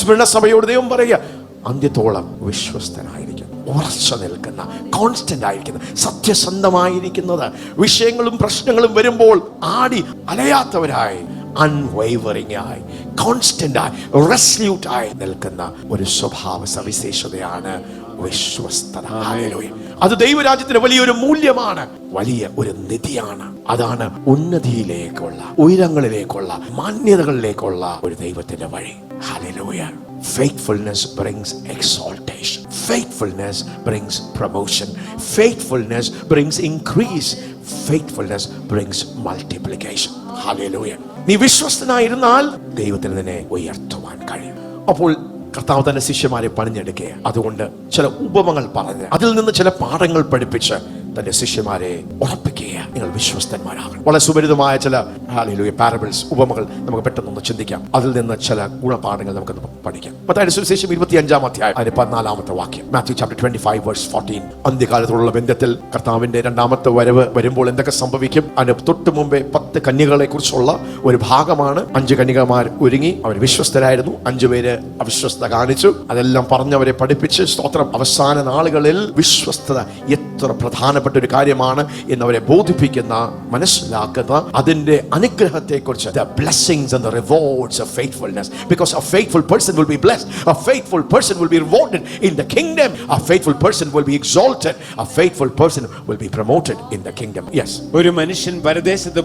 സ്മരണ സഭയോട് ദൈവം പറയുക, അന്ത്യത്തോളം വിശ്വസ്തനായിരിക്കും, ഉറച്ച നിൽക്കുന്ന, കോൺസ്റ്റന്റ് ആയിരിക്കുന്ന, സത്യസന്ധമായിരിക്കുന്നത്, വിഷയങ്ങളും പ്രശ്നങ്ങളും വരുമ്പോൾ ആടി അലയാത്തവരായി, അൺവൈവറിംഗ് ആയി, കോൺസ്റ്റന്റ് ആയി, റെസല്യൂട്ട് ആയി നിൽക്കുന്ന ഒരു സ്വഭാവ സവിശേഷതയാണ് വിശ്വസ്തത. അത് ദൈവരാജ്യത്തിന് വലിയൊരു മൂല്യമാണ്, വലിയ ഒരു നിധിയാണ്. അതാണ് ഉന്നതിയിലേക്കുള്ള, ഉയരങ്ങളിലേക്കുള്ള, മാന്യതകളിലേക്കുള്ള ഒരു ദൈവത്തിന്റെ വഴി. Hallelujah. Faithfulness brings exaltation. Faithfulness brings promotion. Faithfulness brings increase. Faithfulness brings multiplication. Hallelujah. നീ വിശ്വസ്തനായിരുന്നാൽ ദൈവത്തിന് നിന്നെ ഉയർത്തുവാൻ കഴിയും. അപ്പോൾ കർത്താവ് തന്റെ ശിഷ്യന്മാരെ പണിഞ്ഞെടുക്കുക. അതുകൊണ്ട് ചില ഉപമകൾ പറഞ്ഞ് അതിൽ നിന്ന് ചില പാഠങ്ങൾ പഠിപ്പിച്ച് തന്റെ ശിഷ്യന്മാരെ ഉറപ്പിക്കുക, നിങ്ങൾ വിശ്വസ്തന്മാരാകണം. വളരെ സുപരിതമായ ചില പാരബിൾസ്, ഉപമകൾ നമുക്ക് പെട്ടെന്നൊന്ന് ചിന്തിക്കാം. അതിൽ നിന്ന് ചില ഗുണപാഠങ്ങൾ നമുക്ക് പഠിക്കാം. മത്തായിയുടെ സുവിശേഷം 25-ാം അധ്യായം അതിന്റെ 14-ാമത്തെ വാക്യം. Matthew chapter 25:14. അന്ത്യകാലത്തുള്ള ബന്ധത്തിൽ കർത്താവിന്റെ രണ്ടാമത്തെ വരവ് വരുമ്പോൾ എന്തൊക്കെ സംഭവിക്കും? അതിന് തൊട്ട് മുമ്പേ 10 കന്യകളെ കുറിച്ചുള്ള ഒരു ഭാഗമാണ്. 5 കന്യകമാർ ഒരുങ്ങി, അവർ വിശ്വസ്തരായിരുന്നു. 5 പേര് അവിശ്വസ്തത കാണിച്ചു. അതെല്ലാം പറഞ്ഞവരെ പഠിപ്പിച്ച് സ്തോത്രം. അവസാന നാളുകളിൽ വിശ്വസ്തത എത്ര പ്രധാനപ്പെട്ട ഒരു കാര്യമാണ് എന്നവരെ ബോധിപ്പിക്കുന്ന, മനസ്സിലാക്കുന്ന, അതിന്റെ അനുഗ്രഹത്തെ കുറിച്ച്, the blessings and the rewards of faithfulness, because a faithful person will be blessed, a faithful person will be rewarded in the kingdom, a faithful person will be exalted, a faithful person will be promoted in the kingdom. Yes. ഒരു മനുഷ്യൻ പരദേശത്ത്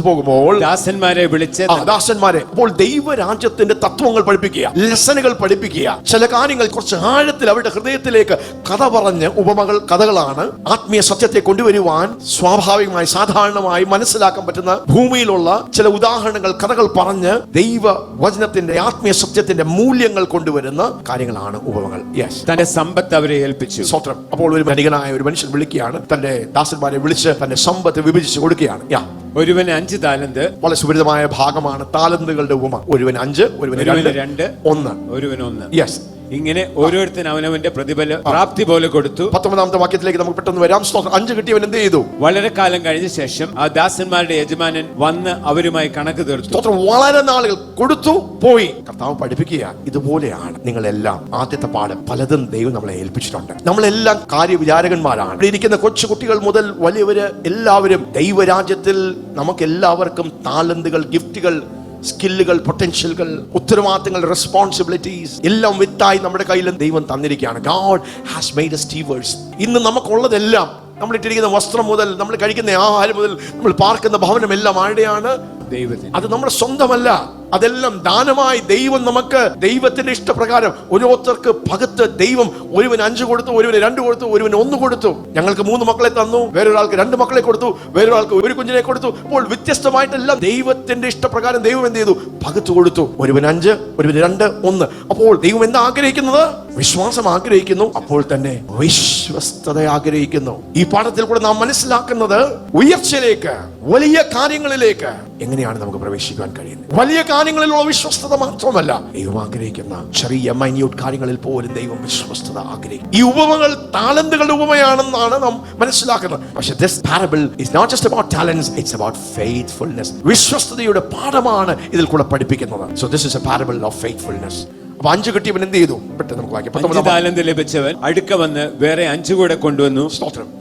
പോകുമ്പോൾ ദാസന്മാരെ വിളിച്ച്, ദാസന്മാരെ അപ്പോൾ ദൈവരാജ്യത്തിന്റെ തത്വങ്ങൾ പഠിപ്പിക്കുക, ലെസനുകൾ പഠിപ്പിക്കുക, ചില കാര്യങ്ങൾ കുറച്ച് ആഴത്തിൽ അവരുടെ ഹൃദയത്തിലേക്ക് കഥ പറഞ്ഞ്, ഉപമകൾ കഥകളാണ്, ആത്മീയ സത്യത്തെ കൊണ്ടുവരുവാൻ സ്വാഭാവികമായി സാധാരണമായി മനസ്സിലാക്കാൻ പറ്റുന്ന ഭൂമിയിലുള്ള ചില ഉദാഹരണങ്ങൾ, കഥകൾ പറഞ്ഞ് ദൈവവചനത്തിന്റെ ആത്മീയ സത്യത്തിന്റെ മൂല്യങ്ങൾ കൊണ്ടുവരുന്ന കാര്യങ്ങളാണ് ഉപമകൾ. യെസ്. തന്റെ സമ്പത്ത് അവരെ ഏൽപ്പിച്ചു. സ്വത്രം. അപ്പോൾ ഒരു ധനികനായ ഒരു മനുഷ്യൻ വിളിക്കുകയാണ്, തന്റെ ദാസന്മാരെ വിളിച്ച് തന്റെ സമ്പത്ത് വിഭജിച്ച് കൊടുക്കുകയാണ്. ഒരുവന് 5 താലന്ത്. വളരെ സുപരിതമായ ഭാഗമാണ് താലന്തുകളുടെ ഉപമ. ഒരുവന് 5, ഒരുവന് 2, 1. ഒരുവന് 1. യെസ്. ഇങ്ങനെ ഓരോരുത്തരും അവനവന്റെ പ്രതിഫല പ്രാപ്തി പോലെ കൊടുത്തു. 19-ാമത്തെ വാക്യത്തിലേക്ക് നമുക്ക് പെട്ടെന്ന് വരാം. 5 കിട്ടിയവൻ എന്ത് ചെയ്തു? വളരെ കാലം കഴിഞ്ഞ ശേഷം ആ ദാസന്മാരുടെ യജമാനൻ വന്ന് അവരുമായി കണക്ക് തീർത്തു. വളരെ നാളുകൾ കൊടുത്തു, പോയി. കർത്താവ് പഠിപ്പിക്കുക, ഇതുപോലെയാണ് നിങ്ങളെല്ലാം. ആദ്യത്തെ പാഠം, പലതും ദൈവം നമ്മളെ ഏൽപ്പിച്ചിട്ടുണ്ട്. നമ്മളെല്ലാം കാര്യവിചാരകന്മാരാണ്. ഇവിടെ ഇരിക്കുന്ന കൊച്ചു കുട്ടികൾ മുതൽ വലിയവര് എല്ലാവരും ദൈവരാജ്യത്തിൽ നമുക്ക് എല്ലാവർക്കും താലന്തുകൾ, ഗിഫ്റ്റുകൾ, സ്കില്ലുകൾ, പൊട്ടൻഷ്യലുകൾ, ഉത്തരവാദിത്തങ്ങൾ, റെസ്പോൺസിബിലിറ്റീസ് എല്ലാം വിത്തായി നമ്മുടെ കയ്യിൽ ദൈവം തന്നിരിക്കുകയാണ്. God has made us stewards. ഇന്ന് നമുക്കുള്ളതെല്ലാം, നമ്മൾ ഇട്ടിരിക്കുന്ന വസ്ത്രം മുതൽ നമ്മൾ കഴിക്കുന്ന ആഹാരം മുതൽ നമ്മൾ പാർക്കുന്ന ഭവനം എല്ലാം ആരുടെയാണ്? ദൈവത്തിന്. അത് നമ്മുടെ സ്വന്തമല്ല, അതെല്ലാം ദാനമായി ദൈവം നമുക്ക് ദൈവത്തിന്റെ ഇഷ്ടപ്രകാരം ഓരോരുത്തർക്ക് പകുത്ത് ദൈവം ഒരുവന് 5 കൊടുത്തു, ഒരുവന് 2 കൊടുത്തു, ഒരുവന് 1 കൊടുത്തു. ഞങ്ങൾക്ക് 3 മക്കളെ തന്നു, വേറൊരാൾക്ക് 2 മക്കളെ കൊടുത്തു, വേറൊരാൾക്ക് 1 കുഞ്ഞിനെ കൊടുത്തു. അപ്പോൾ വ്യത്യസ്തമായിട്ടെല്ലാം ദൈവത്തിന്റെ ഇഷ്ടപ്രകാരം ദൈവം എന്ത് ചെയ്തു? പകുത്തു കൊടുത്തു. ഒരുവന് 5, ഒരുവന് 2, 1. അപ്പോൾ ദൈവം എന്താ ആഗ്രഹിക്കുന്നത്? വിശ്വാസം ആഗ്രഹിക്കുന്നു, അപ്പോൾ തന്നെ വിശ്വസ്തത ആഗ്രഹിക്കുന്നു. ഈ പാഠത്തിൽ കൂടെ നാം മനസ്സിലാക്കുന്നത് ഉയർച്ചയിലേക്ക്, വലിയ കാര്യങ്ങളിലേക്ക് എങ്ങനെയാണ് നമുക്ക് പ്രവേശിക്കാൻ കഴിയുന്നത്. വലിയ കാര്യങ്ങളിലുള്ള വിശ്വസ്തത മാത്രമല്ല, ദൈവം ആഗ്രഹിക്കുന്ന ചെറിയ മൈന്യൂട്ട് കാര്യങ്ങളിൽ പോലും ദൈവം വിശ്വസ്തത ആഗ്രഹിക്കും. ഈ ഉപമകൾ താലന്തുകളുടെ ഉപമയാണെന്നാണ് നാം മനസ്സിലാക്കുന്നത്. പക്ഷേ this parable is not just about talents, it's about faithfulness. വിശ്വസ്തതയുടെ പാഠമാണ് ഇതിൽ കൂടെ പഠിപ്പിക്കുന്നത്. So this is a parable of faithfulness. അപ്പൊ 5 കിട്ടിയവൻ എന്ത് ചെയ്തു? പെട്ടെന്ന് നമുക്ക് വായിക്കാം. 5 താലന്ത് ലഭിച്ചവൻ അടുക്ക വന്ന് വേറെ 5 കൂടെ കൊണ്ടുവന്നു.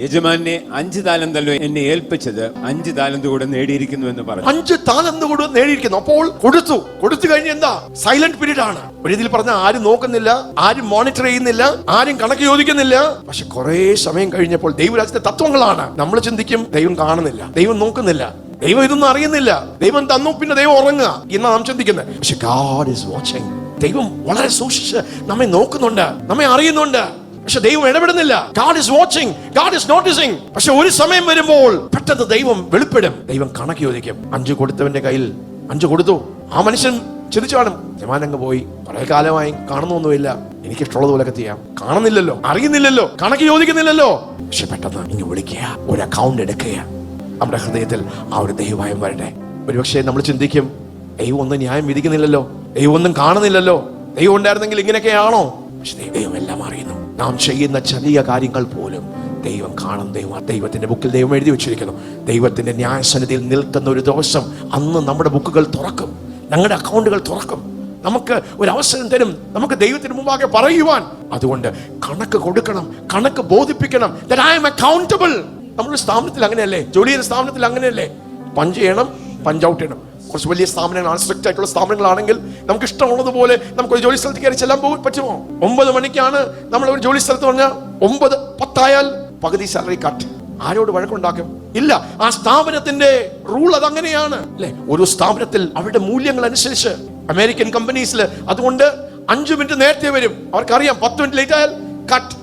യജമാനെ 5 താലന്തല്ലോ എന്നെ ഏൽപ്പിച്ചത്, 5 താലന്ത് കൂടെ നേടിയിരിക്കുന്നു എന്ന് പറഞ്ഞു. 5 താലന്ത് കൂടെ നേടിയിരിക്കുന്നു. അപ്പോൾ കൊടുത്തു കഴിഞ്ഞ് എന്താ? സൈലന്റ് പീരീഡ് ആണ്. ഒരു രീതിയിൽ പറഞ്ഞാൽ ആരും നോക്കുന്നില്ല, ആരും മോണിറ്റർ ചെയ്യുന്നില്ല, ആരും കണക്ക് ചോദിക്കുന്നില്ല. പക്ഷെ കുറെ സമയം കഴിഞ്ഞപ്പോൾ ദൈവരാജ്യത്തെ തത്വങ്ങളാണ്. നമ്മൾ ചിന്തിക്കും ദൈവം കാണുന്നില്ല, ദൈവം നോക്കുന്നില്ല, ദൈവം ഇതൊന്നും അറിയുന്നില്ല, ദൈവം തന്നു പിന്നെ ദൈവം ഉറങ്ങുക എന്നാണ് നാം ചിന്തിക്കുന്നത്. പക്ഷെ God is watching. ദൈവം വളരെ സൂക്ഷിച്ച് നമ്മെ നോക്കുന്നുണ്ട്, നമ്മെ അറിയുന്നുണ്ട്. പക്ഷെ ദൈവം ഇടപെടുന്നില്ല. God is watching, God is noticing. പക്ഷെ ഒരു സമയം വരുമ്പോൾ പെട്ടെന്ന് ദൈവം വെളിപ്പെടും. ദൈവം കണക്ക് ചോദിക്കും. 5 കൊടുത്തവന്റെ കയ്യിൽ 5 കൊടുത്തു. ആ മനുഷ്യൻ ചിന്തിച്ചു കാണും, യജമാനങ്ങ് പോയി, കുറെ കാലമായി കാണുന്നൊന്നുമില്ല, എനിക്ക് ഇഷ്ടമുള്ളതുപോലൊക്കെ ചെയ്യാം. കാണുന്നില്ലല്ലോ, അറിയുന്നില്ലല്ലോ, കണക്ക് ചോദിക്കുന്നില്ലല്ലോ. പക്ഷെ പെട്ടെന്ന് ഇങ്ങ് വിളിക്കുക, ഒരു അക്കൗണ്ട് എടുക്കുക. നമ്മുടെ ഹൃദയത്തിൽ ആ ഒരു ദൈവഭയം വരട്ടെ. ഒരുപക്ഷെ നമ്മൾ ചിന്തിക്കും, ദൈവം ഒന്നും ന്യായം വിധിക്കുന്നില്ലല്ലോ, ദൈവം ഒന്നും കാണുന്നില്ലല്ലോ, ദൈവം ഉണ്ടായിരുന്നെങ്കിൽ ഇങ്ങനെയൊക്കെയാണോ? പക്ഷെ ദൈവം എല്ലാം അറിയുന്നു. നാം ചെയ്യുന്ന ചെറിയ കാര്യങ്ങൾ പോലും ദൈവം കാണും. ദൈവത്തിന്റെ ബുക്കിൽ ദൈവം എഴുതി വെച്ചിരിക്കുന്നു. ദൈവത്തിന്റെ ന്യായസന്നിധിയിൽ നിൽക്കുന്ന ഒരു ദിവസം, അന്ന് നമ്മുടെ ബുക്കുകൾ തുറക്കും, ഞങ്ങളുടെ അക്കൗണ്ടുകൾ തുറക്കും. നമുക്ക് ഒരു അവസരം തരും, നമുക്ക് ദൈവത്തിന് മുമ്പാകെ പറയുവാൻ. അതുകൊണ്ട് കണക്ക് കൊടുക്കണം, കണക്ക് ബോധിപ്പിക്കണം. that I am accountable. നമ്മുടെ സ്ഥാപനത്തിൽ അങ്ങനെയല്ലേ, ജോലി ചെയ്യുന്ന സ്ഥാപനത്തിൽ അങ്ങനെയല്ലേ? പഞ്ച് ചെയ്യണം, പഞ്ച് ഔട്ട് ചെയ്യണം. കുറച്ച് വലിയ സ്ഥാപനങ്ങളാണ്, സ്ട്രിക്റ്റ് ആയിട്ടുള്ള സ്ഥാപനങ്ങളാണെങ്കിൽ നമുക്ക് ഇഷ്ടമുള്ളതുപോലെ നമുക്കൊരു ജോലി സ്ഥലത്ത് കയറി ചെല്ലാൻ പറ്റുമോ? 9 മണിക്കാണ് നമ്മൾ ഒരു ജോലി സ്ഥലത്ത് പറഞ്ഞാൽ 9:10 പകുതി സാലറി കട്ട്. ആരോട് വഴക്കുണ്ടാക്കും? ഇല്ല. ആ സ്ഥാപനത്തിന്റെ റൂൾ അതങ്ങനെയാണ് അല്ലെ? ഒരു സ്ഥാപനത്തിൽ അവരുടെ മൂല്യങ്ങൾ അനുസരിച്ച്, അമേരിക്കൻ കമ്പനീസിൽ അതുകൊണ്ട് 5 മിനിറ്റ് നേരത്തെ വരും. അവർക്കറിയാം 10 മിനിറ്റ് ലേറ്റ് ആയാൽ കട്ട്.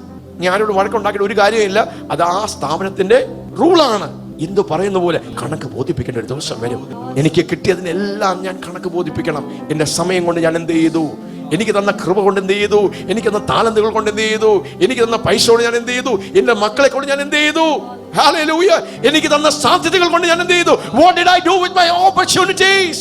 ഞാൻ ആരോട് വഴക്കുണ്ടാക്കിയിട്ട് ഒരു കാര്യമില്ല, അത് ആ സ്ഥാപനത്തിന്റെ റൂളാണ്. എന്തു പറയുന്ന പോലെ കണക്ക് ബോധിപ്പിക്കേണ്ട ഒരു ദിവസം വരും. എനിക്ക് കിട്ടിയതിനെല്ലാം ഞാൻ കണക്ക് ബോധിപ്പിക്കണം. എന്റെ സമയം കൊണ്ട് ഞാൻ എന്ത് ചെയ്തു, എനിക്ക് തന്ന കൃപ കൊണ്ട് എന്ത് ചെയ്തു, എനിക്ക് തന്ന താലന്തുകൾ കൊണ്ട് എന്ത് ചെയ്തു, എനിക്ക് തന്ന പൈസ കൊണ്ട് ഞാൻ എന്ത് ചെയ്തു, എന്റെ മക്കളെ കൊണ്ട് ഞാൻ എന്ത് ചെയ്തു, ഹല്ലേലൂയ, എനിക്ക് തന്ന സാധ്യതകൾ കൊണ്ട് ഞാൻ എന്ത് ചെയ്തു, what did I do with my opportunities?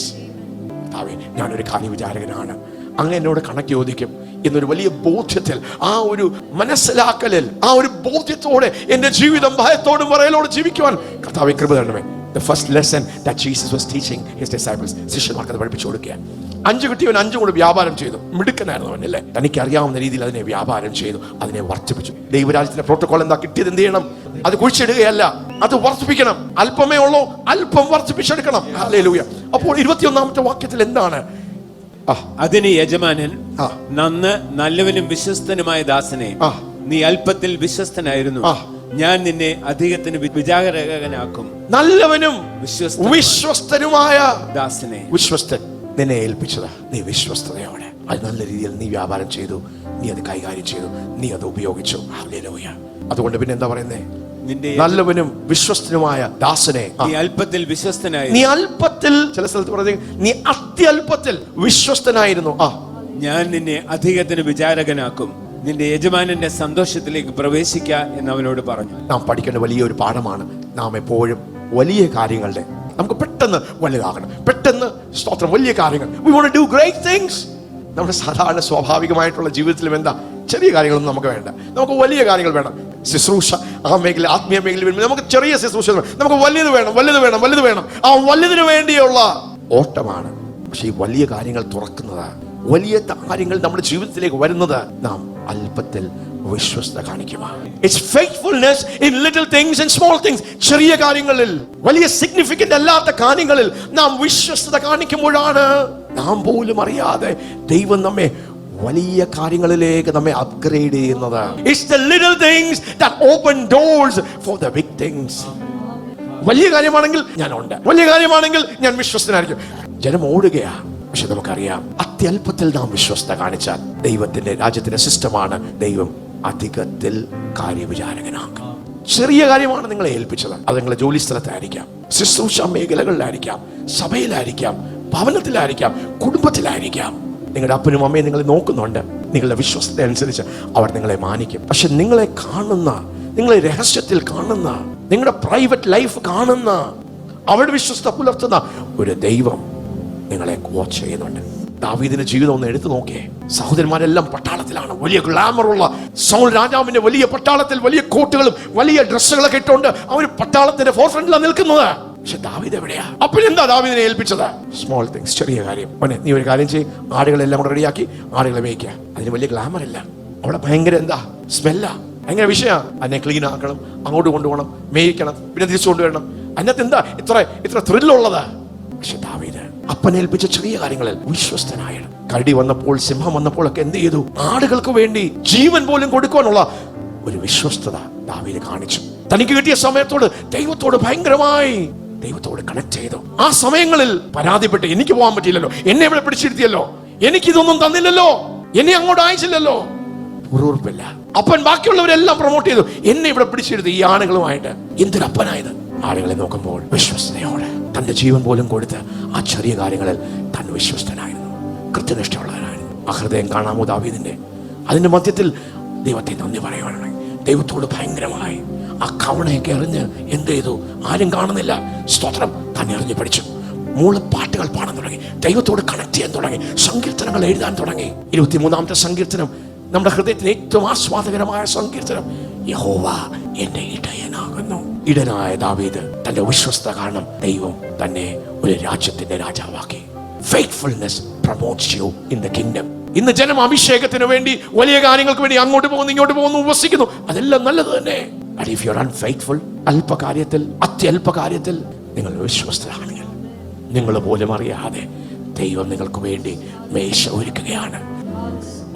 ഞാനൊരു കാര്യവിചാരകനാണ്, അങ്ങ് എന്നോട് കണക്ക് ചോദിക്കും എന്നൊരു വലിയ ബോധ്യത്തിൽ, ആ ഒരു മനസ്സിലാക്കലിൽ, ആ ഒരു ബോധ്യത്തോടെ എന്റെ ജീവിതം ഭയത്തോടും പറയലോട് ജീവിക്കുവാൻ കർത്താവേ കൃപ തരണമേ. The first lesson that Jesus was teaching his disciples, ശിഷ്യന്മാർക്ക് അത് പഠിപ്പിച്ചു കൊടുക്കുക. 5 കിട്ടിയവൻ 5 കൂടി വ്യാപാരം ചെയ്തു. മിടുക്കനായിരുന്നു അവൻ അല്ലേ? തനിക്ക് അറിയാവുന്ന രീതിയിൽ അതിനെ വ്യാപാരം ചെയ്തു, അതിനെ വർദ്ധിപ്പിച്ചു. ദൈവരാജ്യത്തിന്റെ പ്രോട്ടോകോൾ എന്താ? കിട്ടിയത് എന്ത് ചെയ്യണം? അത് കുഴിച്ചിടുകയല്ല, അത് വർദ്ധിപ്പിക്കണം. അല്പമേ ഉള്ളൂ, അല്പം വർദ്ധിപ്പിച്ചെടുക്കണം. ഹല്ലേലൂയ. അപ്പോൾ 21-ാമത്തെ വാക്യത്തിൽ എന്താണ്? അതിന് യജമാനൻ, നന്ന് നല്ലവനും വിശ്വസ്തനുമായ ദാസനെ, നീ അല്പത്തിൽ വിശ്വസ്തനായിരുന്നു, ഞാൻ നിന്നെ അധികത്തിന് വിചാരകനാക്കും. നല്ലവനും വിശ്വസ്തനുമായ ദാസനെ, വിശ്വസ്തൻ നിന്നെ ഏൽപ്പിച്ചതാ, നീ വിശ്വസ്തയോടെ അത് നല്ല രീതിയിൽ നീ വ്യാപാരം ചെയ്തു, നീ അത് കൈകാര്യം ചെയ്തു, നീ അത് ഉപയോഗിച്ചു. ഹല്ലേലൂയ. അതുകൊണ്ട് പിന്നെ എന്താ പറയുന്നേ? നല്ലവനും വിശ്വസ്തനുമായ ദാസനെ, നീ അല്പത്തിൽ വിശ്വസ്തനായി, നീ അല്പത്തിൽ, ചില സ്ഥലത്ത് പറഞ്ഞ നീ അത്യല്പത്തിൽ വിശ്വസ്തനായിരുന്നു, ഞാൻ നിന്നെ അധികത്തിന് വിചാരകനാക്കും, നിന്റെ യജമാനന്റെ സന്തോഷത്തിലേക്ക് പ്രവേശിക്ക എന്ന് അവനോട് പറഞ്ഞു. നാം പഠിക്കേണ്ട വലിയൊരു പാഠമാണ്. നാം എപ്പോഴും വലിയ കാര്യങ്ങളുടെ, നമുക്ക് പെട്ടെന്ന് വലുതാകണം, പെട്ടെന്ന് സ്തോത്രം, വലിയ കാര്യങ്ങൾ, we want to do great things. നമ്മുടെ സാധാരണ സ്വാഭാവികമായിട്ടുള്ള ജീവിതത്തിലും എന്താ, ചെറിയ കാര്യങ്ങളൊന്നും നമുക്ക് വേണ്ട, നമുക്ക് വലിയ കാര്യങ്ങൾ വേണം. ശുശ്രൂഷ, ആ മേഖല, ആത്മീയ മേഖല വരുമ്പോൾ നമുക്ക് ചെറിയ ശുശ്രൂഷ, നമുക്ക് വലുത് വേണം, വലുത് വേണം, വലുത് വേണം. ആ വലുതിന് വേണ്ടിയുള്ള ഓട്ടമാണ്. പക്ഷെ ഈ വലിയ കാര്യങ്ങൾ തുറക്കുന്നത്, വലിയ കാര്യങ്ങൾ നമ്മുടെ ജീവിതത്തിലേക്ക് വരുന്നത് നാം അല്പത്തിൽ വിശ്വസ്ത കാണിക്കുക. It's faithfulness in little things and small things. ചെറിയ കാര്യങ്ങളിൽ, വലിയ സിഗ്നിഫിക്കന്റ് അല്ലാത്ത കാര്യങ്ങളിൽ നാം വിശ്വസ്തത കാണിക്കുമ്പോഴാണ് നാം പോലും അറിയാതെ ദൈവം നമ്മെ വലിയ കാര്യങ്ങളിലേക്ക് നമ്മെ അപ്ഗ്രേഡ് ചെയ്യുന്നത്. It's the little things that open doors for the big things. വലിയ കാര്യമാണെങ്കിൽ ഞാൻ ഉണ്ട്, വലിയ കാര്യമാണെങ്കിൽ ഞാൻ വിശ്വസ്തനായിരിക്കും. ജനം ഓടുകയാ. പക്ഷെ നമുക്കറിയാം, അത്യല്പത്തിൽ നാം വിശ്വസ്ത കാണിച്ചാൽ ദൈവത്തിന്റെ രാജ്യത്തിന്റെ സിസ്റ്റമാണ്, ദൈവം അധികത്തിൽ കാര്യവിചാരകനാക്കും. ചെറിയ കാര്യമാണ് നിങ്ങളെ ഏൽപ്പിച്ചത്, അത് നിങ്ങളെ ജോലി സ്ഥലത്തായിരിക്കാം, ശുശ്രൂഷ മേഖലകളിലായിരിക്കാം, സഭയിലായിരിക്കാം, ഭവനത്തിലായിരിക്കാം, കുടുംബത്തിലായിരിക്കാം. നിങ്ങളുടെ അപ്പനും അമ്മയും നിങ്ങളെ നോക്കുന്നുണ്ട്. നിങ്ങളുടെ വിശ്വസ്തത അനുസരിച്ച് അവർ നിങ്ങളെ മാനിക്കും. പക്ഷെ നിങ്ങളെ കാണുന്ന, നിങ്ങളെ രഹസ്യത്തിൽ കാണുന്ന, നിങ്ങളുടെ പ്രൈവറ്റ് ലൈഫ് കാണുന്ന, അവരുടെ വിശ്വസ്ത പുലർത്തുന്ന ഒരു ദൈവം നിങ്ങളെ വാച്ച് ചെയ്യുന്നുണ്ട്. ദാവീദിന്റെ ജീവിതം ഒന്ന് എടുത്തു നോക്കിയേ. സഹോദരന്മാരെല്ലാം പട്ടാളത്തിലാണ്, വലിയ ഗ്ലാമറുള്ള സൗൾ രാജാവിന്റെ വലിയ പട്ടാളത്തിൽ, വലിയ കോട്ടുകളും വലിയ ഡ്രസ്സുകളൊക്കെ ഇട്ടുകൊണ്ട് അവർ പട്ടാളത്തിന്റെ ഫോർഫ്രണ്ടിലാണ് നിൽക്കുന്നത്. പക്ഷെ ദാവീദ് എവിടെയാ? അപ്പോഴെന്താ ദാവീദിനെ ഏൽപ്പിച്ചത്? സ്മോൾ തിങ്സ്, ചെറിയ കാര്യം. മോനെ, നീ ഒരു കാര്യം ചെയ്യും, ആടുകളെല്ലാം കൂടെ റെഡിയാക്കി ആടുകളെ മേയ്ക്കുക. അതിന് വലിയ ഗ്ലാമർ ഇല്ല, അവിടെ ഭയങ്കര എന്താ സ്മെല്ലാ, ഭയങ്കര വിഷയമാണ്. അതിനെ ക്ലീൻ ആക്കണം, അങ്ങോട്ട് കൊണ്ടുപോകണം, മേയിക്കണം, പിന്നെ തിരിച്ചു കൊണ്ടുവരണം. അതിനകത്ത് എന്താ ഇത്ര ത്രില്ലുള്ളത്? പക്ഷെ ദാവീദ് അപ്പനേൽപ്പിച്ച ചെറിയ കാര്യങ്ങളിൽ വിശ്വസ്തനായാണ്. കരടി വന്നപ്പോൾ, സിംഹം വന്നപ്പോൾ ഒക്കെ എന്ത് ചെയ്തു? ആടുകൾക്ക് വേണ്ടി ജീവൻ പോലും കൊടുക്കുവാനുള്ള ഒരു വിശ്വസ്തത ദാവീദ് കാണിച്ചു. തനിക്ക് കിട്ടിയ സമയത്തോട് ദൈവത്തോട് ഭയങ്കരമായി ദൈവത്തോട് കണക്ട് ചെയ്തു. ആ സമയങ്ങളിൽ പരാതിപ്പെട്ട്, എനിക്ക് പോകാൻ പറ്റിയില്ലല്ലോ, എന്നെ ഇവിടെ പിടിച്ചിരുത്തിയല്ലോ, എനിക്കിതൊന്നും തന്നില്ലല്ലോ, എന്നെ അങ്ങോട്ട് അയച്ചില്ലല്ലോ, ഉറപ്പില്ല. അപ്പൻ ബാക്കിയുള്ളവരെല്ലാം പ്രൊമോട്ട് ചെയ്തു, എന്നെ ഇവിടെ പിടിച്ചിരുത്തി ഈ ആളുകളുമായിട്ട്. എന്തൊരപ്പനായത്! ആളുകളെ നോക്കുമ്പോൾ വിശ്വസ്തയോടെ തന്റെ ജീവൻ പോലും കൊടുത്ത് ആ ചെറിയ കാര്യങ്ങളിൽ താൻ വിശ്വസ്തനായിരുന്നു, കൃത്യനിഷ്ഠയുള്ളവനായിരുന്നു. ആ ഹൃദയം കാണാമോ ദാവീദിന്റെ? അതിന്റെ മധ്യത്തിൽ ദൈവത്തെ നന്ദി പറയുവാനാണ്. ദൈവത്തോട് ഭയങ്കരമായി ആ കവണയൊക്കെ എറിഞ്ഞ് എന്ത് ചെയ്തു? ആരും കാണുന്നില്ല, സ്തോത്രം, തന്നെ എറിഞ്ഞ് പഠിച്ചു. മൂളപ്പാട്ടുകൾ പാടാൻ തുടങ്ങി, ദൈവത്തോട് കണക്ട് ചെയ്യാൻ തുടങ്ങി, സങ്കീർത്തനങ്ങൾ എഴുതാൻ തുടങ്ങി. 23-ാമത്തെ സങ്കീർത്തനം നമ്മുടെ ഹൃദയത്തിന് ഏറ്റവും ആസ്വാദകരമായ സങ്കീർത്തനം. യഹോവ എന്റെ ഇടയനാകുന്നു. ഇടനായ ദാവീദ് തന്റെ വിശ്വസ്ത കാരണം ദൈവം തന്നെ ഒരു രാജ്യത്തിന്റെ രാജാവാക്കി. Faithfulness promotes you in the kingdom. ഇന്ന് ജനം അഭിഷേകത്തിന് വേണ്ടി വലിയ കാര്യങ്ങൾക്ക് വേണ്ടി അങ്ങോട്ട് പോകുന്നു ഇങ്ങോട്ട് പോകുന്നു ഉപവസിക്കുന്നു, അതെല്ലാം നല്ലത് തന്നെ. But if you're unfaithful, അല്പകാര്യത്തിൽ അത്യല്പകാര്യത്തിൽ നിങ്ങൾ വിശ്വസ്തരാണെങ്കിൽ നിങ്ങൾ പോലും അറിയാതെ ദൈവം നിങ്ങൾക്ക് വേണ്ടി മേശ ഒരുക്കുകയാണ്.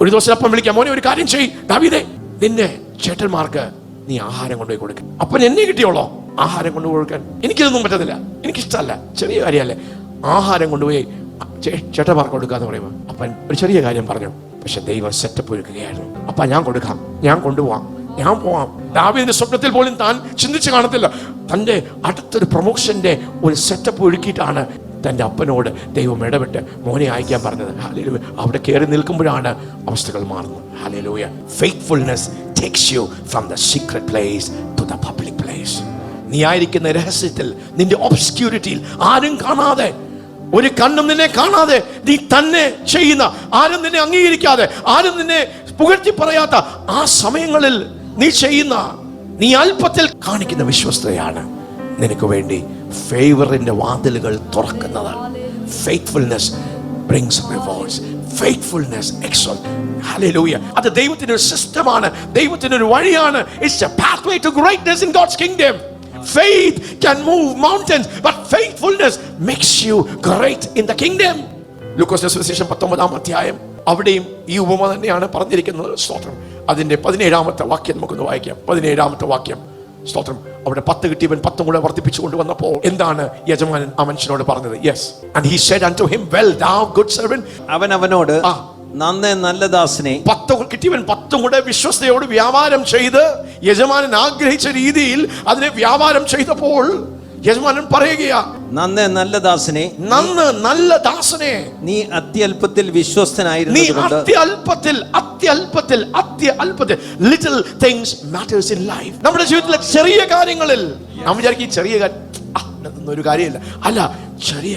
ഒരു ദിവസം അപ്പം വിളിക്കാം, മോനെ ഒരു കാര്യം ചെയ്യ് ദാവീദേ, നിന്നെ ചേട്ടന്മാർക്ക് നീ ആഹാരം കൊണ്ടുപോയി കൊടുക്കുക. അപ്പൻ എന്നെ കിട്ടിയോളോ ആഹാരം കൊണ്ടു കൊടുക്കാൻ? എനിക്കിതൊന്നും പറ്റത്തില്ല, എനിക്കിഷ്ടമല്ല, ചെറിയ കാര്യമല്ലേ. ആഹാരം കൊണ്ടുപോയി ചേട്ടന്മാർക്ക് കൊടുക്കാന്ന് പറയുമ്പോൾ അപ്പൻ ഒരു ചെറിയ കാര്യം പറഞ്ഞു, പക്ഷെ ദൈവം സെറ്റപ്പ് ഒരുക്കുകയായിരുന്നു. അപ്പ ഞാൻ കൊടുക്കാം, ഞാൻ കൊണ്ടുപോവാം, ഞാൻ പോവാം. ദാവീദിന്റെ സ്വപ്നത്തിൽ പോലും താൻ ചിന്തിച്ച് കാണത്തില്ല, തൻ്റെ അടുത്തൊരു പ്രൊമോഷന്റെ ഒരു സെറ്റപ്പ് ഒരുക്കിയിട്ടാണ് തൻ്റെ അപ്പനോട് ദൈവം ഇടപെട്ട് മോനെ അയക്കാൻ പറഞ്ഞത്. ഹല്ലേലൂയ. അവിടെ കയറി നിൽക്കുമ്പോഴാണ് അവസ്ഥകൾ മാറുന്നത്. Hallelujah. Faithfulness takes you from the secret place to the public place. നീ ആയിരിക്കുന്ന രഹസ്യത്തിൽ, നിന്റെ ഒബ്സ്ക്യൂരിറ്റിയിൽ, ആരും കാണാതെ, ഒരു കണ്ണും നിന്നെ കാണാതെ നീ തന്നെ ചെയ്യുന്ന, ആരും നിന്നെ അംഗീകരിക്കാതെ, ആരും നിന്നെ പുകഴ്ത്തി പറയാത്ത ആ സമയങ്ങളിൽ നീ ചെയ്യുന്ന, നീ അല്പത്തിൽ കാണിക്കുന്ന വിശ്വസ്തയാണ് നിനക്ക് വേണ്ടി ഫേവറിന്റെ വാതിലുകൾ തുറക്കുന്നത്. Faithfulness brings rewards. Faithfulness excels. Hallelujah. അത് ദൈവത്തിന്റെ ഒരു സിസ്റ്റമാണ്, ദൈവത്തിന്റെ ഒരു വഴിയാണ്. It's a pathway to greatness in God's kingdom. Faith can move mountains, but faithfulness makes you great in the kingdom. ലൂക്കോസിന്റെ സുവിശേഷം 19-ാം അധ്യായം, അവിടെയും ഈ ഉപമ തന്നെയാണ് പറഞ്ഞിരിക്കുന്നത്. സ്തോത്രം. അതിന്റെ 17-ാമത്തെ വാക്യം നമുക്കൊന്ന് വായിക്കാം. 17-ാമത്തെ വാക്യം. സ്തോത്രം. അവിടെ 10 കിട്ടിയവൻ 10 കൂടെ വർദ്ധിപ്പിച്ചു കൊണ്ടുവന്നപ്പോൾ എന്താണ് യജമാനൻ ആ മനുഷ്യനോട് പറഞ്ഞത്? Yes. And he said unto him, well thou good servant. അവനോട്, നന്നേ നല്ല ദാസനെ. 10 കിട്ടിയവൻ 10 കൂടെ വിശ്വസ്തയോട് വ്യാപാരം ചെയ്ത് യജമാനൻ ആഗ്രഹിച്ച രീതിയിൽ അതിനെ വ്യാപാരം ചെയ്തപ്പോൾ യജമാനൻ പറയുകയാ, നന്നേ നല്ല ദാസനെ, നന്ന് നല്ല ദാസനെ, നീ അത്യല്പത്തിൽ വിശ്വസ്തനായിരുന്നതുകൊണ്ട്. അത്യല്പത്തിൽ little things matters in life. നമ്മുടെ ജീവിതത്തിലെ ചെറിയ കാര്യങ്ങളിൽ നാം വിചാരിക്കും ചെറിയ ഒരു കാര്യമില്ല. അല്ല, ചെറിയ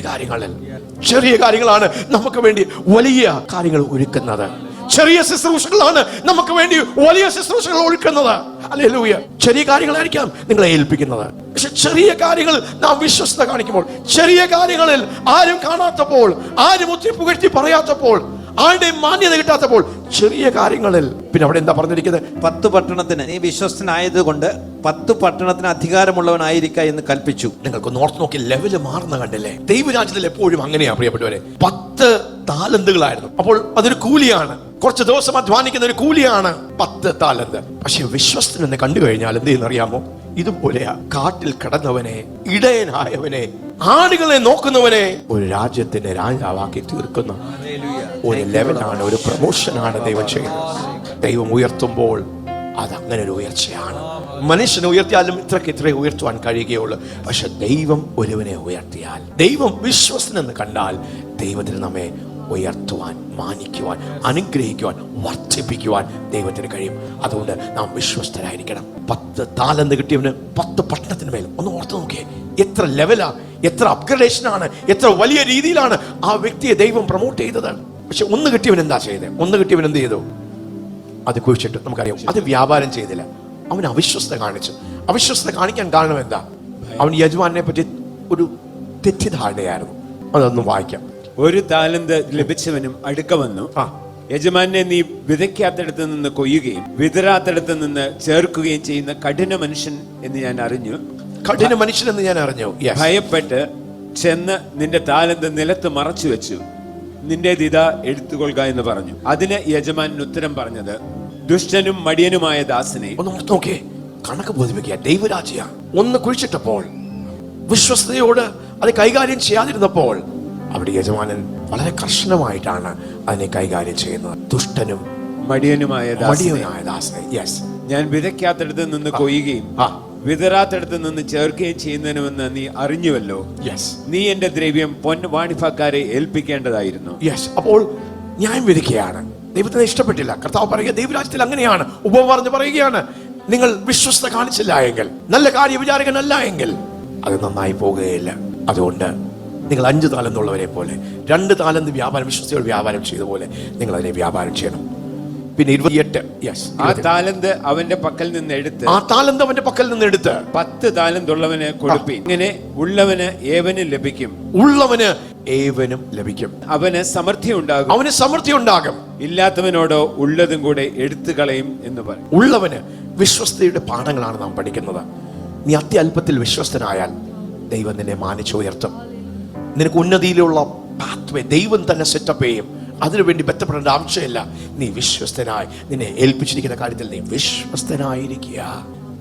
കാര്യങ്ങളാണ് നമുക്ക് വേണ്ടി വലിയ കാര്യങ്ങൾ ഒരുക്കുന്നത്. ചെറിയ ശുശ്രൂഷകളാണ് നമുക്ക് വേണ്ടി വലിയ ശുശ്രൂഷകൾ ഒരുക്കുന്നത്. ഹല്ലേലൂയ. ചെറിയ കാര്യങ്ങളായിരിക്കാം നിങ്ങളെ ഏൽപ്പിക്കുന്നത്, പക്ഷെ ചെറിയ കാര്യങ്ങൾ നാം വിശ്വസ്തത കാണിക്കുമ്പോൾ, ചെറിയ കാര്യങ്ങളിൽ ആരും കാണാത്തപ്പോൾ, ആരും ഒത്തിരി പുകഴ്ത്തി പറയാത്തപ്പോൾ, ആരുടെയും മാന്യത കിട്ടാത്തപ്പോൾ, ചെറിയ കാര്യങ്ങളിൽ പിന്നെ അവിടെ എന്താ പറഞ്ഞിരിക്കുന്നത്? 10 പട്ടണത്തിന് നീ വിശ്വസ്തനായതുകൊണ്ട് 10 പട്ടണത്തിന് അധികാരമുള്ളവനായിരിക്ക എന്ന് കൽപ്പിച്ചു. നിങ്ങൾക്കൊന്ന് ഓർത്ത് നോക്കി, ലെവല് മാറുന്ന കണ്ടില്ലേ? ദൈവരാജ്യത്തിൽ എപ്പോഴും അങ്ങനെയാ പ്രിയപ്പെട്ടവരെ. 10 താലന്തുകളായിരുന്നു. അപ്പോൾ അതൊരു കൂലിയാണ്, കുറച്ച് ദിവസം അധ്വാനിക്കുന്ന ഒരു കൂലിയാണ് 10 താലന്ത്. പക്ഷെ വിശ്വസ്തനെന്ന് കണ്ടു കഴിഞ്ഞാൽ എന്ത് ചെയ്യുന്നറിയാമോ? ഇതുപോലെയാ. കാട്ടിൽ കിടന്നവനെ, ഇടയനായവനെ, ആടുകളെ നോക്കുന്നവനെ ഒരു രാജ്യത്തിന്റെ രാജാവാക്കി തീർക്കുന്ന ഒരു ലെവലാണ്, ഒരു പ്രൊമോഷനാണ് ദൈവം ചെയ്യുന്നത്. ദൈവം ഉയർത്തുമ്പോൾ അതങ്ങനെ ഒരു ഉയർച്ചയാണ്. മനുഷ്യനെ ഉയർത്തിയാലും ഇത്രയ്ക്ക് ഉയർത്തുവാൻ കഴിയുകയുള്ളൂ. പക്ഷെ ദൈവം ഒരുവനെ ഉയർത്തിയാൽ, ദൈവം വിശ്വസ്തനെന്ന് കണ്ടാൽ ദൈവത്തിന് നമ്മെ ഉയർത്തുവാൻ, മാനിക്കുവാൻ, അനുഗ്രഹിക്കുവാൻ, വർദ്ധിപ്പിക്കുവാൻ ദൈവത്തിന് കഴിയും. അതുകൊണ്ട് നാം വിശ്വസ്തരായിരിക്കണം. 10 താലന്ത് കിട്ടിയവന് 10 പട്ടണത്തിന് മേൽ. ഒന്ന് ഓർത്ത് നോക്കിയേ, എത്ര ലെവലാ, എത്ര അപ്ഗ്രഡേഷനാണ്, എത്ര വലിയ രീതിയിലാണ് ആ വ്യക്തിയെ ദൈവം പ്രൊമോട്ട് ചെയ്തത്. പക്ഷെ 1 കിട്ടിയവൻ എന്താ ചെയ്തത്? 1 കിട്ടിയവൻ എന്ത് ചെയ്തു? അത് കുഴിച്ചിട്ട് നമുക്കറിയാം. അത് വ്യാപാരം ചെയ്തില്ല, അവൻ അവിശ്വസ്ത കാണിച്ചു. അവിശ്വസ്ത കാണിക്കാൻ കാരണം എന്താ? അവൻ യജമാനെ പറ്റി ഒരു തെറ്റിദ്ധാരണയായിരുന്നു. അതൊന്നും വായിക്കാം. 1 താലന്ത് ലഭിച്ചവനും അടുക്ക വന്നു, യജമാനെ നീ വിതയ്ക്കാത്തടത്ത് നിന്ന് കൊയ്യുകയും വിതരാത്തടത്ത് നിന്ന് ചേർക്കുകയും ചെയ്യുന്ന കഠിന മനുഷ്യൻ എന്ന് ഞാൻ അറിഞ്ഞു. ഭയപ്പെട്ട് ചെന്ന് നിന്റെ താലന്ത് നിലത്ത് മറച്ചു വെച്ചു, നിന്റെ ഇതാ എടുത്തുകൊള്ളുക എന്ന് പറഞ്ഞു. അതിന് യജമാനൻ ഉത്തരം പറഞ്ഞത്, ദുഷ്ടനും മടിയനുമായ ദാസനെ. ഒന്ന് നോക്കേ, കണക്ക് ബോധിപ്പിക്കുക. ദൈവരാജ്യ 1 കുഴിച്ചിട്ടപ്പോൾ, വിശ്വസ്തയോട് അത് കൈകാര്യം ചെയ്യാതിരുന്നപ്പോൾ, അവിടെ യജമാനൻ വളരെ കർശനമായിട്ടാണ് അതിനെ കൈകാര്യം ചെയ്യുന്നത്. ദുഷ്ടനും മടിയനുമായ ദാസനെ. യെസ്. ഞാൻ വിതയ്ക്കാത്തടത്ത് നിന്ന് കൊയ്യുകയും വിതറാത്തടത്ത് നിന്ന് ചേർക്കുകയും ചെയ്യുന്നതിനുമെന്ന് നീ അറിഞ്ഞുവല്ലോ. യെസ്. നീ എന്റെ ദ്രവ്യം പൊൻവാണിഭക്കാരെ ഏൽപ്പിക്കേണ്ടതായിരുന്നു. യെസ്. അപ്പോൾ ഞാൻ വിധിക്കുകയാണ്. ദൈവത്തിന് ഇഷ്ടപ്പെട്ടില്ല. കർത്താവ് പറയുക, ദൈവരാജ്യത്തിൽ അങ്ങനെയാണ്. ഉപമ പറഞ്ഞ് പറയുകയാണ്, നിങ്ങൾ വിശ്വസ്ത കാണിച്ചില്ല എങ്കിൽ, നല്ല കാര്യ വിചാരകനല്ല എങ്കിൽ അത് നന്നായി പോകുകയില്ല. അതുകൊണ്ട് നിങ്ങൾ 5 താലന്തുള്ളവരെ പോലെ, 2 താലന്ത് വ്യാപാരം വിശ്വസ്തയോട് വ്യാപാരം ചെയ്ത പോലെ നിങ്ങൾ അതിനെ വ്യാപാരം ചെയ്യണം. പിന്നെ 28. യെസ്. ആ താലന്ത് അവന്റെ പക്കൽ നിന്ന് എടുത്ത് 10 താലന്തുള്ളവന് കൊടുപ്പി. ഇങ്ങനെ ഉള്ളവന് ഏവനും ലഭിക്കും. ഉള്ളവന് ഏവനും ലഭിക്കും. അവന് സമൃദ്ധി ഉണ്ടാകും, അവന് സമൃദ്ധി ഉണ്ടാകും. ഇല്ലാത്തവനോടോ ഉള്ളതും കൂടെ എടുത്തു കളയും എന്ന് പറയും. ഉള്ളവന് വിശ്വസ്തയുടെ പാഠങ്ങളാണ് നാം പഠിക്കുന്നത്. നീ അത്യല്പത്തിൽ വിശ്വസ്തനായാൽ ദൈവം നിന്നെ മാനിച്ചുയർത്തും. നിനക്ക് ഉന്നതിയിലുള്ള പാത്വേ ദൈവം തന്നെ സെറ്റപ്പ് ചെയ്യും. അതിനുവേണ്ടി ബന്ധപ്പെടേണ്ട ആവശ്യമില്ല. നീ വിശ്വസ്തനായി നിന്നെ ഏൽപ്പിച്ചിരിക്കുന്ന കാര്യത്തിൽ നീ വിശ്വസ്തനായിരിക്കുക.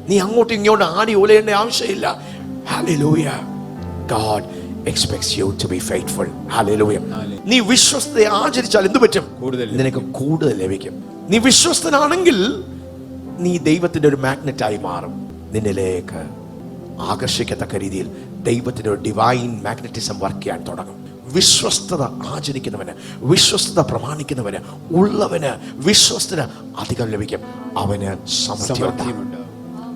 നീ അങ്ങോട്ടും ഇങ്ങോട്ടും ആടി ഓലേണ്ട ആവശ്യമില്ല. Hallelujah. God expects you to be faithful. Hallelujah. നീ വിശ്വസ്തയെ ആചരിച്ചാൽ എന്ത് പറ്റും? നിനക്ക് കൂടുതൽ ലഭിക്കും. നീ വിശ്വസ്തനാണെങ്കിൽ നീ ദൈവത്തിന്റെ ഒരു മാഗ്നറ്റായി മാറും. നിന്നിലേക്ക് ആകർഷിക്കത്തക്ക രീതിയിൽ ദൈവത്തിന്റെ ഒരു ഡിവൈൻ മാഗ്നറ്റിസം വർക്ക് ചെയ്യാൻ തുടങ്ങും. വിശ്വസ്തത ആചരിക്കുന്നവന്, വിശ്വസ്തത പ്രമാണിക്കുന്നവന്, ഉള്ളവന്, വിശ്വസ്തന് അധികം ലഭിക്കും. അവന് സമൃദ്ധിയുണ്ട്.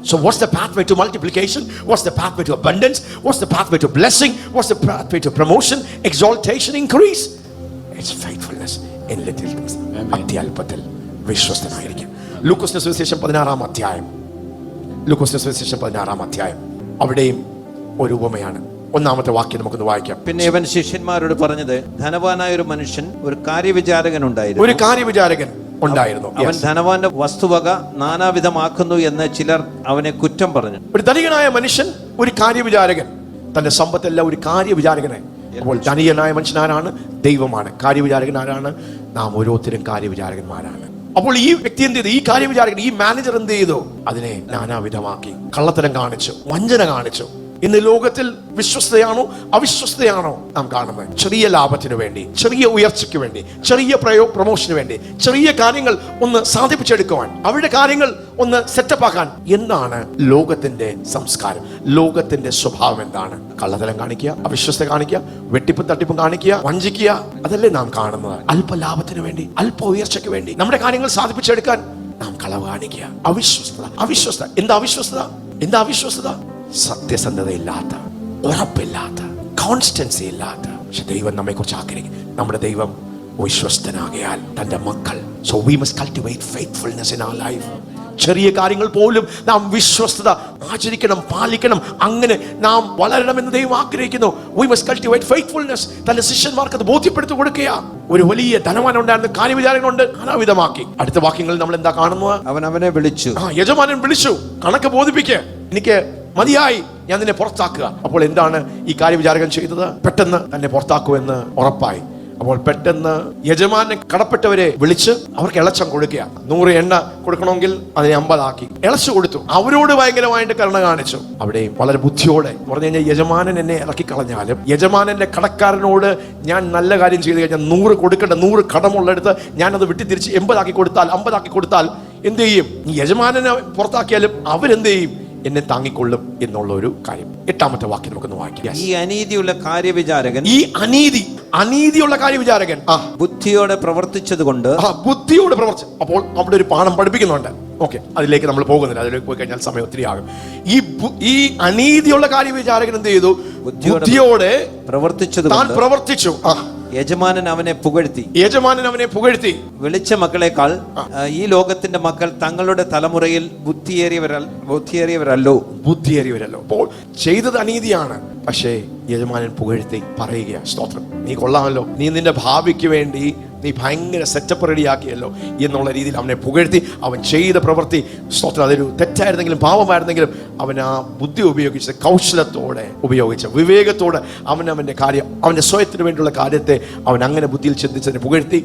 So what's the pathway to multiplication? What's the pathway to abundance? What's the pathway to blessing? What's the pathway to promotion, exaltation, increase? It's faithfulness in little things. അത്യല്പത്തിൽ വിശ്വസ്തനായിരിക്കും. ലൂക്കോസിന്റെ സുവിശേഷം 16-ാം അധ്യായം, ലൂക്കോസിന്റെ സുവിശേഷം 16-ാം അധ്യായം, അവിടെയും ഒരു ഉപമയാണ്. 1-ാമത്തെ വാക്യം നമുക്കൊന്ന് വായിക്കാം. പിന്നെ ഇവൻ ശിഷ്യന്മാരോട് പറഞ്ഞത്, ധനവാനായ ഒരു മനുഷ്യൻ ഒരു കാര്യവിചാരകൻ ഉണ്ടായിരുന്നു. ഒരു കാര്യവിചാരകൻ ഉണ്ടായിരുന്നു. അവൻ ധനവാന്റെ വസ്തുവക നാനാവിധമാക്കുന്നു എന്ന് ചിലർ അവനെ കുറ്റം പറഞ്ഞു. ഒരു ധനികനായ മനുഷ്യൻ, ഒരു കാര്യവിചാരകൻ, തന്റെ സമ്പത്തെല്ലാം ഒരു കാര്യവിചാരകനെ. അപ്പോൾ ധനികനായ മനുഷ്യൻ ആരാണ്? ദൈവമാണ്. കാര്യവിചാരകൻ ആരാണ്? നാം ഓരോരുത്തരും കാര്യവിചാരകന്മാരാണ്. അപ്പോൾ ഈ വ്യക്തി എന്ത് ചെയ്തു? ഈ കാര്യവിചാരകൻ, ഈ മാനേജർ എന്ത് ചെയ്തു? അതിനെ നാനാവിധമാക്കി, കള്ളത്തരം കാണിച്ചു, വഞ്ചന കാണിച്ചു. ഇന്ന് ലോകത്തിൽ വിശ്വസ്തയാണോ അവിശ്വസ്തയാണോ നാം കാണുന്നത്? ചെറിയ ലാഭത്തിന് വേണ്ടി, ചെറിയ ഉയർച്ചയ്ക്ക് വേണ്ടി, ചെറിയ പ്രൊമോഷന് വേണ്ടി, ചെറിയ കാര്യങ്ങൾ ഒന്ന് സാധിപ്പിച്ചെടുക്കുവാൻ, അവരുടെ കാര്യങ്ങൾ ഒന്ന് സെറ്റപ്പ് ആക്കാൻ. എന്താണ് ലോകത്തിന്റെ സംസ്കാരം? ലോകത്തിന്റെ സ്വഭാവം എന്താണ്? കള്ളത്തരം കാണിക്കുക, അവിശ്വസ്ത കാണിക്കുക, വെട്ടിപ്പും തട്ടിപ്പും കാണിക്കുക, വഞ്ചിക്കുക. അതല്ലേ നാം കാണുന്നത്? അല്പ ലാഭത്തിന് വേണ്ടി, അല്പ ഉയർച്ചയ്ക്ക് വേണ്ടി, നമ്മുടെ കാര്യങ്ങൾ സാധിപ്പിച്ചെടുക്കാൻ നാം കളവ് കാണിക്കുക. അവിശ്വസ്തത. അവിശ്വസ്തത എന്താ? അവിശ്വസ്തത എന്താ? അവിശ്വസ്തത സത്യസന്ധതയില്ലാത്ത, ഉറപ്പില്ലാത്ത, കോൺസ്റ്റൻസി ഇല്ലാത്ത. പക്ഷെ ദൈവം നമ്മെ കുറിച്ച് ആഗ്രഹിക്കും. നമ്മുടെ ദൈവം വിശ്വസ്തനാകയാൽ തന്റെ മക്കൾ. So we must cultivate faithfulness in our life. ചെറിയ കാര്യങ്ങൾ പോലും നാം വിശ്വസ്തത ആചരിക്കണം, പാലിക്കണം. അങ്ങനെ നാം വളരണമെന്ന് ദൈവം ആഗ്രഹിക്കുന്നു. V must cultivate faithfulness. തന്റെ ശിഷ്യന്മാർക്ക് അത് ബോധ്യപ്പെടുത്തി കൊടുക്കുക. ഒരു വലിയ ധനവാൻ ഉണ്ടായിരുന്ന കാര്യവിചാരങ്ങളുണ്ട്, നാനാവിധമാക്കി. അടുത്ത വാക്യങ്ങളിൽ നമ്മൾ എന്താ കാണുന്നത്? അവൻ അവനെ വിളിച്ചു. യജമാനൻ വിളിച്ചു, കണക്ക് ബോധിപ്പിക്കുക, എനിക്ക് മതിയായി, ഞാൻ നിന്നെ പുറത്താക്കുക. അപ്പോൾ എന്താണ് ഈ കാര്യവിചാരകൻ ചെയ്തത്? പെട്ടെന്ന് തന്നെ പുറത്താക്കുമെന്ന് ഉറപ്പായി. അപ്പോൾ പെട്ടെന്ന് യജമാനെ കടപ്പെട്ടവരെ വിളിച്ച് അവർക്ക് ഇളച്ചം കൊടുക്കുക. 100 എണ്ണ കൊടുക്കണമെങ്കിൽ അതിനെ 50 ആക്കി ഇളച്ചു കൊടുത്തു. അവരോട് ഭയങ്കരമായിട്ട് കരുണ കാണിച്ചു. അവിടെയും വളരെ ബുദ്ധിയോടെ പറഞ്ഞു കഴിഞ്ഞാൽ, യജമാനൻ എന്നെ ഇറക്കി കളഞ്ഞാലും യജമാനന്റെ കടക്കാരനോട് ഞാൻ നല്ല കാര്യം ചെയ്തു കഴിഞ്ഞാൽ 100 കൊടുക്കേണ്ട, 100 കടമുള്ളെടുത്ത് ഞാനത് വിട്ടിത്തിരിച്ച് 80 ആക്കി കൊടുത്താൽ, 50 ആക്കി കൊടുത്താൽ എന്ത് ചെയ്യും? ഈ യജമാനനെ പുറത്താക്കിയാലും അവരെന്ത് ചെയ്യും? എന്നെ താങ്ങിക്കൊള്ളും എന്നുള്ള ഒരു കാര്യം. 8-ാമത്തെ വാക്യം നമുക്കൊന്ന് വായിക്കാം. ഈ അനീതിയുള്ള കാര്യവിചാരകൻ, ഈ അനീതിയുള്ള കാര്യവിചാരകൻ ബുദ്ധിയോടെ പ്രവർത്തിച്ചത് കൊണ്ട്, ബുദ്ധിയോടെ പ്രവർത്തിച്ചു. അപ്പോൾ അവിടെ ഒരു പാഠം പഠിപ്പിക്കുന്നുണ്ട്. ഓക്കെ, അതിലേക്ക് നമ്മൾ പോകുന്നില്ല. അതിലേക്ക് പോയി കഴിഞ്ഞാൽ സമയം ഒത്തിരി ആകും. ഈ അനീതിയുള്ള കാര്യവിചാരകൻ എന്ത് ചെയ്തു? ബുദ്ധിയോടെ പ്രവർത്തിച്ചത് താൻ പ്രവർത്തിച്ചു. യജമാനൻ അവനെ പുകഴ്ത്തി. വിളിച്ച മക്കളെക്കാൾ ഈ ലോകത്തിന്റെ മക്കൾ തങ്ങളുടെ തലമുറയിൽ ബുദ്ധിയേറിയവരല്ലോ. അപ്പോൾ ചെയ്തത് അനീതിയാണ്, പക്ഷേ യജമാനൻ പുകഴ്ത്തി പറയുക, സ്തോത്രം, നീ കൊള്ളാമല്ലോ, നീ നിന്റെ ഭാവിക്ക് വേണ്ടി നീ ഭയങ്കര സെറ്റപ്പ് റെഡിയാക്കിയല്ലോ എന്നുള്ള രീതിയിൽ അവനെ പുകഴ്ത്തി. അവൻ ചെയ്ത പ്രവൃത്തി, സ്തോത്രം, അതൊരു തെറ്റായിരുന്നെങ്കിലും പാപമായിരുന്നെങ്കിലും അവൻ ആ ബുദ്ധി ഉപയോഗിച്ച്, കൗശലത്തോടെ ഉപയോഗിച്ച്, വിവേകത്തോടെ അവന്റെ കാര്യം, അവന്റെ സ്വയത്തിന് വേണ്ടിയുള്ള കാര്യത്തെ അവൻ അങ്ങനെ ബുദ്ധിയിൽ ചിന്തിച്ചതിനെ പുകഴ്ത്തി.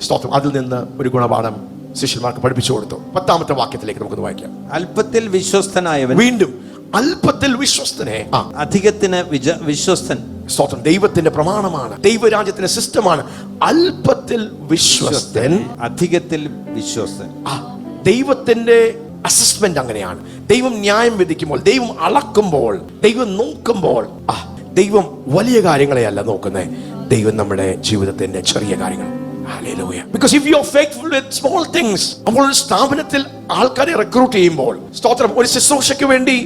സ്തോത്രം, അതിൽ നിന്ന് ഒരു ഗുണപാഠം ശിഷ്യന്മാർക്ക് പഠിപ്പിച്ചു കൊടുത്തു. 10-ാമത്തെ വാക്യത്തിലേക്ക് നമുക്കൊന്ന് വായിക്കാം. അല്പത്തിൽ വിശ്വസ്തനായവൻ, വീണ്ടും അല്പത്തിൽ വിശ്വസ്തനെ അധികത്തിന് വിശ്വസ്തൻ. സ്തോത്രം, ദൈവത്തിന്റെ പ്രമാണമാണ്, ദൈവരാജ്യത്തിന്റെ സിസ്റ്റമാണ്. അല്പത്തിൽ വിശ്വസ്തൻ, അധികത്തിൽ വിശ്വസ്തൻ. ദൈവത്തിന്റെ അസസ്മെന്റ് അങ്ങനെയാണ്. ദൈവം ന്യായം വിധിക്കുമ്പോൾ, ദൈവം അളക്കുമ്പോൾ, ദൈവം നോക്കുമ്പോൾ, ദൈവം വലിയ കാര്യങ്ങളെയല്ല നോക്കുന്നത്, ദൈവം നമ്മുടെ ജീവിതത്തിന്റെ ചെറിയ കാര്യങ്ങൾ. Hallelujah. Because if you are faithful with small things, അപ്പോൾ ഒരു സ്ഥാപനത്തിൽ ആൾക്കാരെ റിക്രൂട്ട് ചെയ്യുമ്പോൾ, സ്തോത്രം, ഒരു ശുശ്രൂഷയ്ക്ക് വേണ്ടി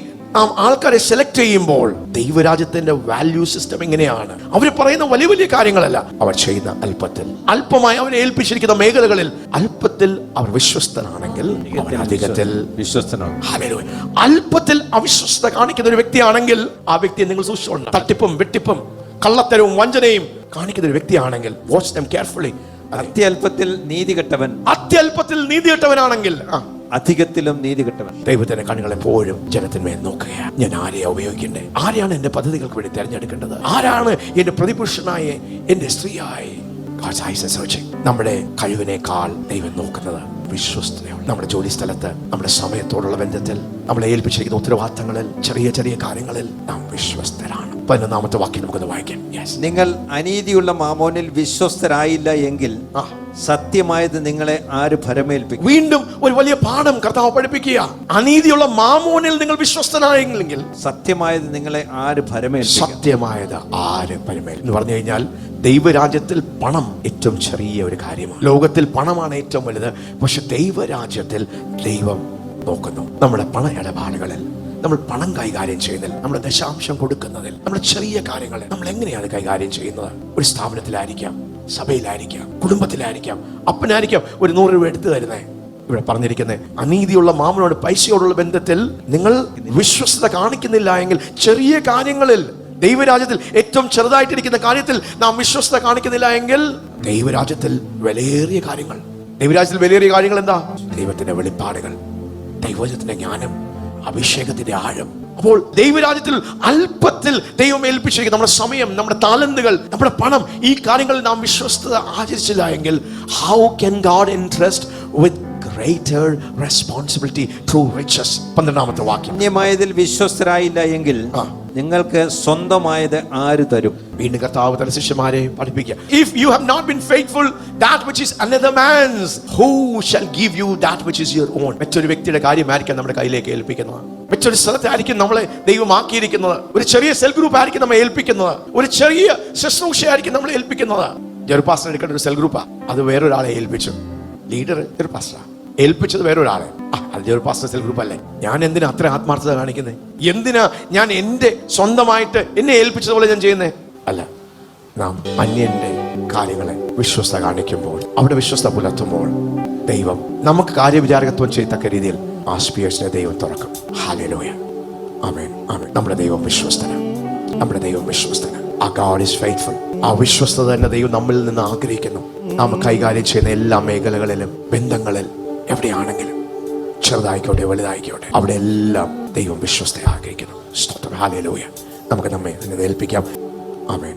ആൾക്കാരെ സെലക്ട് ചെയ്യുമ്പോൾ, ദൈവരാജ്യത്തിന്റെ വാല്യൂ സിസ്റ്റം എങ്ങനെയാണ്? അവർ പറയുന്ന വലിയ വലിയ കാര്യങ്ങളല്ല, അവർ ചെയ്യുന്ന അല്പത്തിൽ, അല്പമായി അവരെ ഏൽപ്പിച്ചിരിക്കുന്ന മേഖലകളിൽ അല്പത്തിൽ അവർ വിശ്വസ്തനാണെങ്കിൽ അധികത്തിൽ വിശ്വസ്തനാണ്. അല്പത്തിൽ അവിശ്വസ്തത കാണിക്കുന്ന ഒരു വ്യക്തിയാണെങ്കിൽ ആ വ്യക്തിയെ നിങ്ങൾ സൂക്ഷിച്ചോളണം. തട്ടിപ്പും വെട്ടിപ്പും കള്ളത്തരവും വഞ്ചനയും കാണിക്കുന്ന ഒരു വ്യക്തിയാണെങ്കിൽ വാച്ച് ദം കെയർഫുള്ളി. അത്യല്പത്തിൽ നീതി കെട്ടവൻ അത്യല്പത്തിൽ നീതി കെട്ടവനാണെങ്കിൽ അധികത്തിലും നീതി കെട്ടവൻ. ദൈവത്തിന്റെ കണ്ണുകൾ എപ്പോഴും ജനത്തിന്മേൽ നോക്കുകയാണ്. ഞാൻ ആരെയാ ഉപയോഗിക്കേണ്ടത്? ആരെയാണ് എന്റെ പദ്ധതികൾക്ക് വേണ്ടി തിരഞ്ഞെടുക്കേണ്ടത്? ആരാണ് എന്റെ പ്രതിപുരുഷനായ എന്റെ സ്ത്രീയായി? God's eyes are searching. നമ്മുടെ കഴിവിനേക്കാൾ ദൈവം നോക്കുന്നത് വിശ്വസ്തതയാണ്. നമ്മുടെ ജോലി സ്ഥലത്ത്, നമ്മുടെ സമയത്തോടുള്ള ബന്ധത്തിൽ, നമ്മളെ ഏൽപ്പിച്ചിരിക്കുന്ന ഉത്തരവാദിത്തങ്ങളിൽ, ചെറിയ ചെറിയ കാര്യങ്ങളിൽ നാം വിശ്വസ്തരാണ്. 11ാമത്തെ വാക്യം നമുക്കൊന്ന് വായിക്കാം. നിങ്ങൾ അനീതിയുള്ള മാമോനിൽ വിശ്വസ്തരായില്ല എങ്കിൽ സത്യമായത് നിങ്ങളെ ആര് ഭരമേൽപ്പിക്കും? വീണ്ടും ഒരു വലിയ പാഠം കർത്താവ് പഠിപ്പിക്കുക. അനീതിയുള്ള മാമോനിൽ നിങ്ങൾ വിശ്വസ്തനായെങ്കിൽ സത്യമായത് നിങ്ങളെ ആര് ഭരമേൽപ്പിക്കും? സത്യമായത് ആര് ഭരമേൽപ്പിക്കും എന്ന് പറഞ്ഞു കഴിഞ്ഞാൽ, ദൈവരാജ്യത്തിൽ പണം ഏറ്റവും ചെറിയ ഒരു കാര്യമാണ്. ലോകത്തിൽ പണമാണ് ഏറ്റവും വലുത്. പക്ഷെ ദൈവരാജ്യത്തിൽ ദൈവം നോക്കുന്നു നമ്മുടെ പണ ഇടപാടുകളിൽ, നമ്മൾ പണം കൈകാര്യം ചെയ്യുന്നതിൽ, നമ്മുടെ ദശാംശം കൊടുക്കുന്നതിൽ, നമ്മുടെ ചെറിയ കാര്യങ്ങളിൽ നമ്മൾ എങ്ങനെയാണ് കൈകാര്യം ചെയ്യുന്നത്? ഒരു സ്ഥാപനത്തിലായിരിക്കാം, സഭയിലായിരിക്കാം, കുടുംബത്തിലായിരിക്കാം, അപ്പനായിരിക്കാം ഒരു 100 രൂപ എടുത്തു തരുന്നേ. ഇവിടെ പറഞ്ഞിരിക്കുന്നത്, അനീതിയുള്ള മാമനോട് പൈസയോടുള്ള ബന്ധത്തിൽ നിങ്ങൾ വിശ്വസ്തത കാണിക്കുന്നില്ല എങ്കിൽ, ചെറിയ കാര്യങ്ങളിൽ, ദൈവരാജ്യത്തിൽ ഏറ്റവും ചെറുതായിട്ടിരിക്കുന്ന കാര്യത്തിൽ നാം വിശ്വസ്തത കാണിക്കുന്നില്ല എങ്കിൽ, ദൈവരാജ്യത്തിൽ വിലയേറിയ കാര്യങ്ങൾ, ദൈവരാജ്യത്തിൽ വിലയേറിയ കാര്യങ്ങൾ എന്താ? ദൈവത്തിന്റെ വെളിപ്പാടുകൾ, ദൈവത്തിന്റെ ജ്ഞാനം, അഭിഷേകത്തിന്റെ ആഴം. അപ്പോൾ ദൈവരാജ്യത്തിൽ അല്പത്തിൽ ദൈവം ഏൽപ്പിച്ചിരിക്കുന്ന നമ്മുടെ സമയം, നമ്മുടെ താലന്തുകൾ, നമ്മുടെ പണം, ഈ കാര്യങ്ങളിൽ നാം വിശ്വസ്തത ആചരിച്ചില്ല എങ്കിൽ, how can God entrust with greater responsibility through riches? 12ാമത്തെ വാക്യം. അന്യമായതിൽ വിശ്വസ്തരായില്ല എങ്കിൽ നിങ്ങൾക്ക് സ്വന്തമായത് ആര് തരും? വീണ്ടും കർത്താവ് തന്റെ ശിഷ്യന്മാരെ പഠിപ്പിക്കുക. If you have not been faithful that which is another man's, who shall give you that which is your own? മറ്റൊരു വ്യക്തിയുടെ കാര്യമായിരിക്കും നമ്മുടെ കയ്യിലേക്ക് ഏൽപ്പിക്കുന്നത്. മറ്റൊരു സ്ഥലത്തായിരിക്കും നമ്മളെ ദൈവമാക്കിയിരിക്കുന്നത്. ഒരു ചെറിയ സെൽ ഗ്രൂപ്പ് ആയിരിക്കും നമ്മെ ഏൽപ്പിക്കുന്നത്. ഒരു ചെറിയ ശുശ്രൂഷയായിരിക്കും നമ്മളെ ഏൽപ്പിക്കുന്നത്. ഒരു പാസ്റ്റർ എടുക്കേണ്ട ഒരു സെൽ ഗ്രൂപ്പാ, അത് വേറൊരാളെ ഏൽപ്പിച്ചു. ലീഡർ ഒരു പാസ്റ്റർ ഏൽപ്പിച്ചത് വേറൊരാളെ. അത് ഒരു പാസ്റ്റർ സെൽ ഗ്രൂപ്പ് അല്ലേ? ഞാൻ എന്തിനാ അത്ര ആത്മാർത്ഥത കാണിക്കുന്നത്? എന്തിനാ ഞാൻ എന്റെ സ്വന്തമായിട്ട് എന്നെ ഏൽപ്പിച്ചതുപോലെ ഞാൻ ചെയ്യുന്നേ? അല്ല, നാം അന്യന്റെ കാര്യങ്ങളെ വിശ്വസ്ത കാണിക്കുമ്പോൾ, അവിടെ വിശ്വസ്ത പുലർത്തുമ്പോൾ, ദൈവം നമുക്ക് കാര്യവിചാരകത്വം ചെയ്യത്തക്ക രീതിയിൽ ആ സ്പിയേഴ്സിനെ ദൈവം തുറക്കും. ഹല്ലേലൂയ, ആമേൻ, ആമേൻ. നമ്മുടെ ദൈവം വിശ്വസ്തനാണ്. നമ്മുടെ ദൈവം വിശ്വസ്തനാണ്. ആ ഗോഡ് ഈസ് ഫെയ്ത്ത്ഫുൾ. ആ വിശ്വസ്തത തന്നെ ദൈവം നമ്മിൽ നിന്ന് ആഗ്രഹിക്കുന്നു. നാം കൈകാര്യം ചെയ്യുന്ന എല്ലാ മേഖലകളിലും, ബന്ധങ്ങളിൽ, എവിടെയാണെങ്കിലും, ചെറുതായിക്കോട്ടെ വലുതായിക്കോട്ടെ, അവിടെ എല്ലാം ദൈവം വിശ്വസ്തയെ ആഗ്രഹിക്കുന്നു. സ്തോത്രം, ഹല്ലേലൂയ. നമുക്ക് നമ്മെ ഏൽപ്പിക്കാം. ആമേൻ.